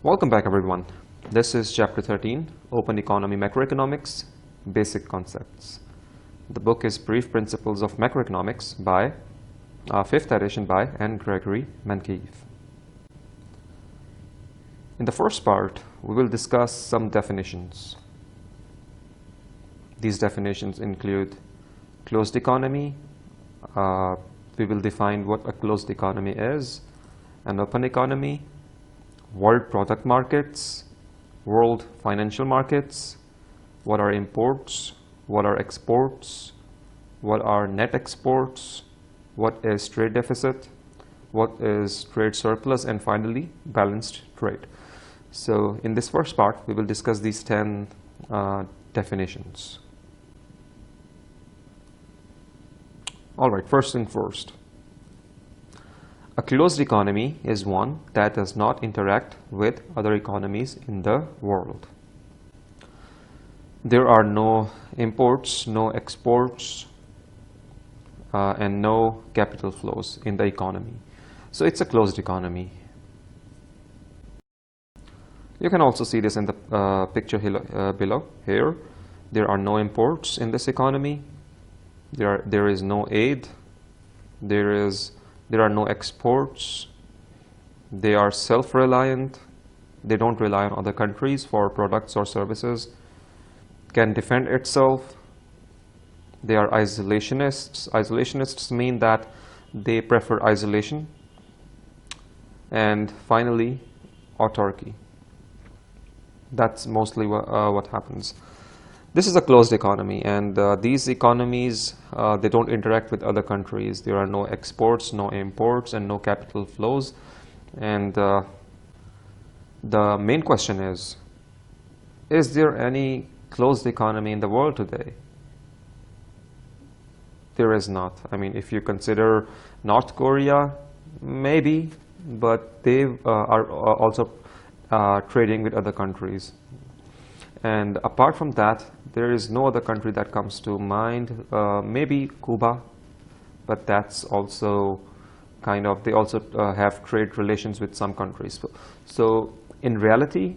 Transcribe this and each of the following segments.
Welcome back, everyone. This is Chapter 13, Open Economy Macroeconomics, Basic Concepts. The book is Brief Principles of Macroeconomics by 5th edition by N. Gregory Mankiv. In the first part, we will discuss some definitions. These definitions include closed economy. We will define what a closed economy is, an open economy, world product markets, world financial markets, what are imports, what are exports, what are net exports, what is trade deficit, what is trade surplus, and finally, balanced trade. So in this first part, we will discuss these 10 definitions. All right, first thing first. A closed economy is one that does not interact with other economies in the world. There are no imports, no exports, and no capital flows in the economy. So it's a closed economy. You can also see this in the picture below. Here, there are no imports in this economy. There is no aid. There are no exports. They are self-reliant. They don't rely on other countries for products or services. Can defend itself. They are isolationists. Isolationists mean that they prefer isolation. And finally, autarky. That's mostly what happens. This is a closed economy, and these economies, they don't interact with other countries. There are no exports, no imports, and no capital flows. And the main question is there any closed economy in the world today? There is not. I mean, if you consider North Korea, maybe, but they are also trading with other countries. And apart from that, there is no other country that comes to mind. Maybe Cuba, but that's also kind of, they also have trade relations with some countries. So in reality,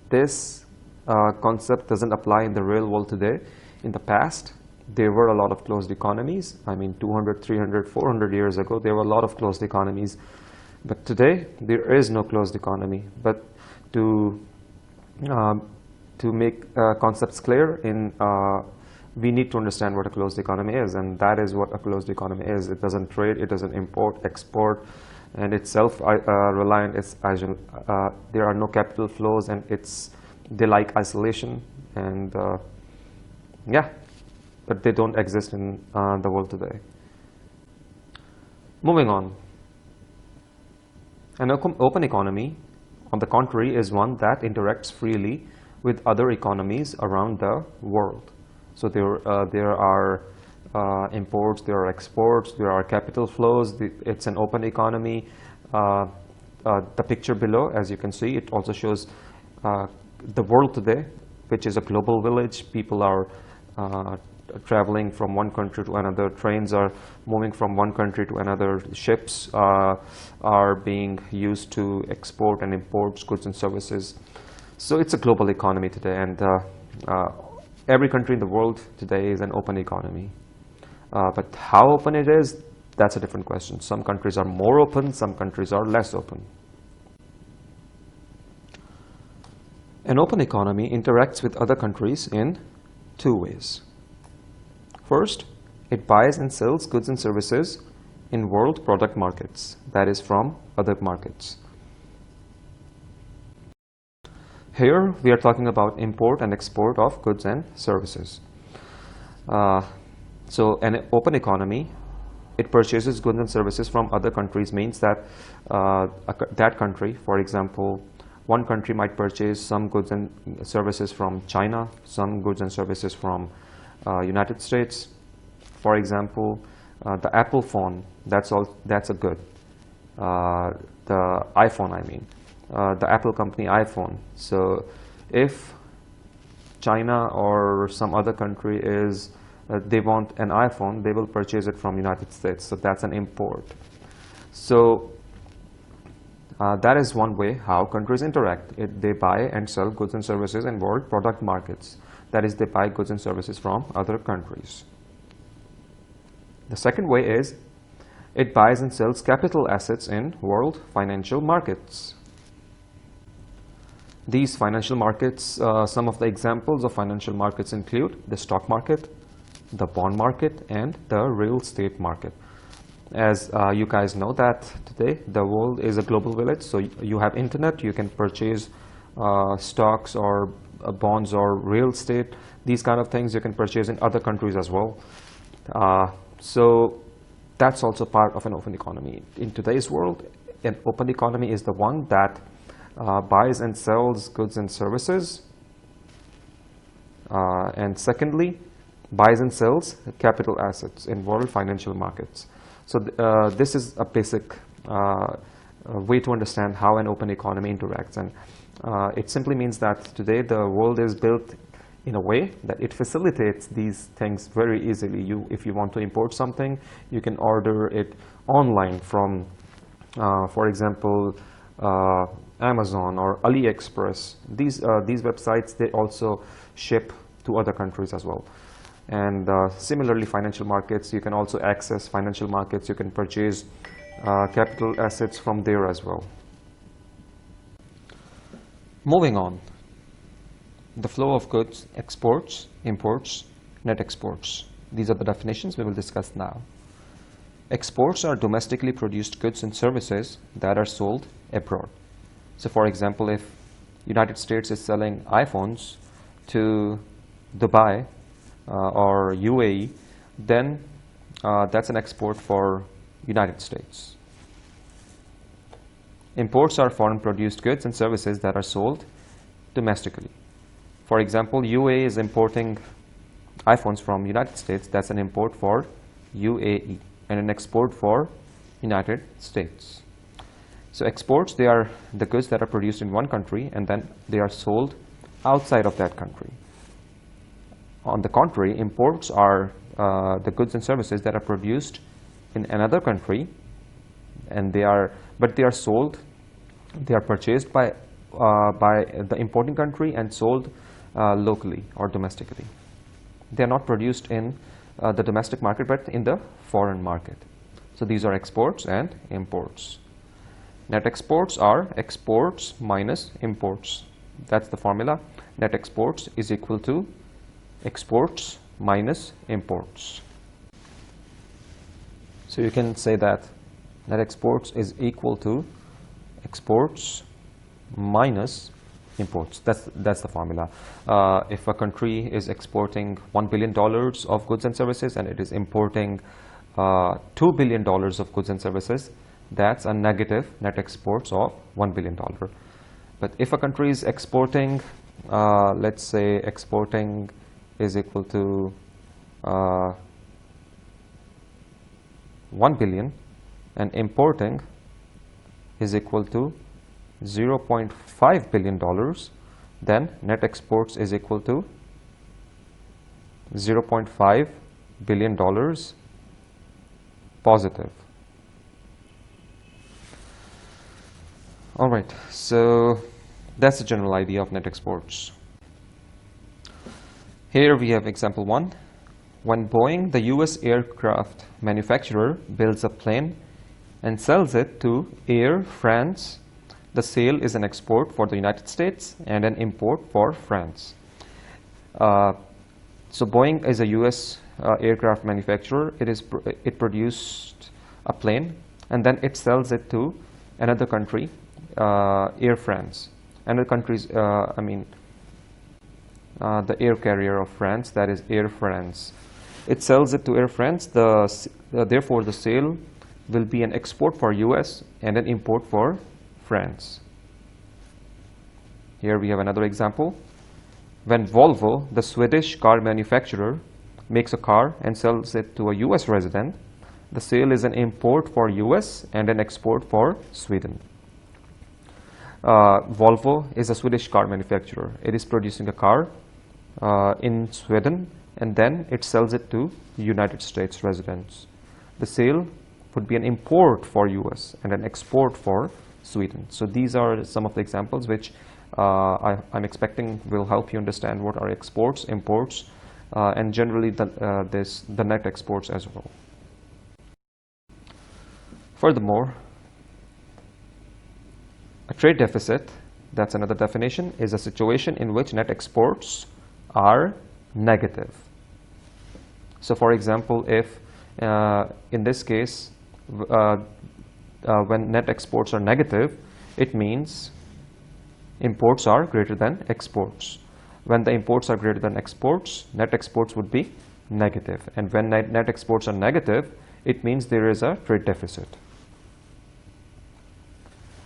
this concept doesn't apply in the real world today. In the past, there were a lot of closed economies. I mean, 200, 300, 400 years ago, there were a lot of closed economies. But today, there is no closed economy. But to make concepts clear, we need to understand what a closed economy is, and that is what a closed economy is. It doesn't trade, it doesn't import, export, and it's self-reliant. There are no capital flows, and they like isolation, and yeah, but they don't exist in the world today. Moving on. An open economy, on the contrary, is one that interacts freely with other economies around the world. So there are imports, there are exports, there are capital flows. It's an open economy. The picture below, as you can see, it also shows the world today, which is a global village. People are traveling from one country to another. Trains are moving from one country to another. Ships are being used to export and import goods and services. So it's a global economy today, and every country in the world today is an open economy. But how open it is, that's a different question. Some countries are more open, some countries are less open. An open economy interacts with other countries in two ways. First, it buys and sells goods and services in world product markets, that is, from other markets. Here, we are talking about import and export of goods and services. So an open economy, it purchases goods and services from other countries, means that that country, for example, one country might purchase some goods and services from China, some goods and services from United States. For example, the Apple phone, that's a good. The iPhone, I mean. The Apple company iPhone. So if China or some other country they want an iPhone, they will purchase it from United States. So that's an import. So That is one way how countries interact. They buy and sell goods and services in world product markets. That is, they buy goods and services from other countries. The second way is it buys and sells capital assets in world financial markets. These financial markets, some of the examples of financial markets include the stock market, the bond market, and the real estate market. As you guys know that today the world is a global village, so you have internet, you can purchase stocks or bonds or real estate. These kind of things you can purchase in other countries as well. So that's also part of an open economy. In today's world, an open economy is the one that buys and sells goods and services, and secondly, buys and sells capital assets in world financial markets. So this is a basic way to understand how an open economy interacts, and it simply means that today the world is built in a way that it facilitates these things very easily. If you want to import something, you can order it online from, for example, Amazon or AliExpress. These websites, they also ship to other countries as well. And similarly, financial markets, you can also access financial markets. You can purchase capital assets from there as well. Moving on, the flow of goods, exports, imports, net exports. These are the definitions we will discuss now. Exports are domestically produced goods and services that are sold abroad. So for example, if United States is selling iPhones to Dubai or UAE, then that's an export for United States. Imports are foreign produced goods and services that are sold domestically. For example, UAE is importing iPhones from United States. That's an import for UAE, and an export for United States. So exports, they are the goods that are produced in one country and then they are sold outside of that country. On the contrary, imports are the goods and services that are produced in another country, and they are sold, they are purchased by the importing country and sold locally or domestically. They are not produced in the domestic market, but in the foreign market. So these are exports and imports. Net exports are exports minus imports. That's the formula. Net exports is equal to exports minus imports. So you can say that net exports is equal to exports minus imports. That's the formula. If a country is exporting $1 billion of goods and services and it is importing $2 billion of goods and services, that's a negative net exports of $1 billion. But if a country is exporting, let's say exporting is equal to 1 billion and importing is equal to $0.5 billion, then net exports is equal to $0.5 billion positive. All right, so that's the general idea of net exports. Here we have example 1. When Boeing, the US aircraft manufacturer, builds a plane and sells it to Air France, the sale is an export for the United States and an import for France. So Boeing is a US aircraft manufacturer. It produced a plane and then it sells it to another country, Air France. Another country's, the air carrier of France, that is Air France. It sells it to Air France. Therefore, the sale will be an export for US and an import for France. Here we have another example. When Volvo, the Swedish car manufacturer, makes a car and sells it to a US resident, the sale is an import for US and an export for Sweden. Volvo is a Swedish car manufacturer. It is producing a car in Sweden and then it sells it to United States residents. The sale would be an import for US and an export for Sweden. So these are some of the examples which I'm expecting will help you understand what are exports, imports, and generally the net exports as well. Furthermore, a trade deficit, that's another definition, is a situation in which net exports are negative. So for example, if in this case, when net exports are negative, it means imports are greater than exports. When the imports are greater than exports, net exports would be negative. And when net exports are negative, it means there is a trade deficit.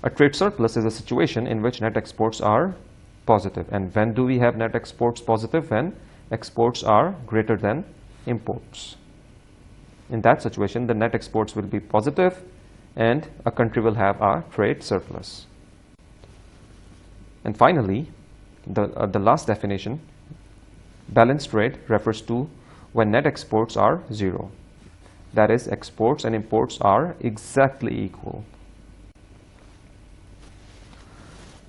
A trade surplus is a situation in which net exports are positive. And when do we have net exports positive? When exports are greater than imports. In that situation, the net exports will be positive and a country will have a trade surplus. And finally, the last definition, balanced trade, refers to when net exports are zero. That is, exports and imports are exactly equal.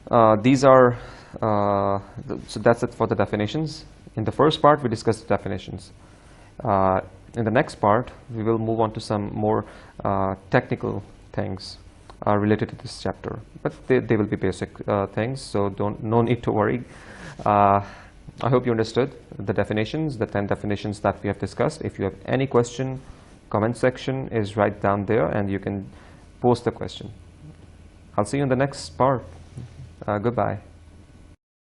So that's it for the definitions. In the first part, we discussed the definitions. In the next part, we will move on to some more technical things related to this chapter. But they will be basic things, so no need to worry. I hope you understood the definitions, the 10 definitions that we have discussed. If you have any question, comment section is right down there, and you can post the question. I'll see you in the next part. Goodbye.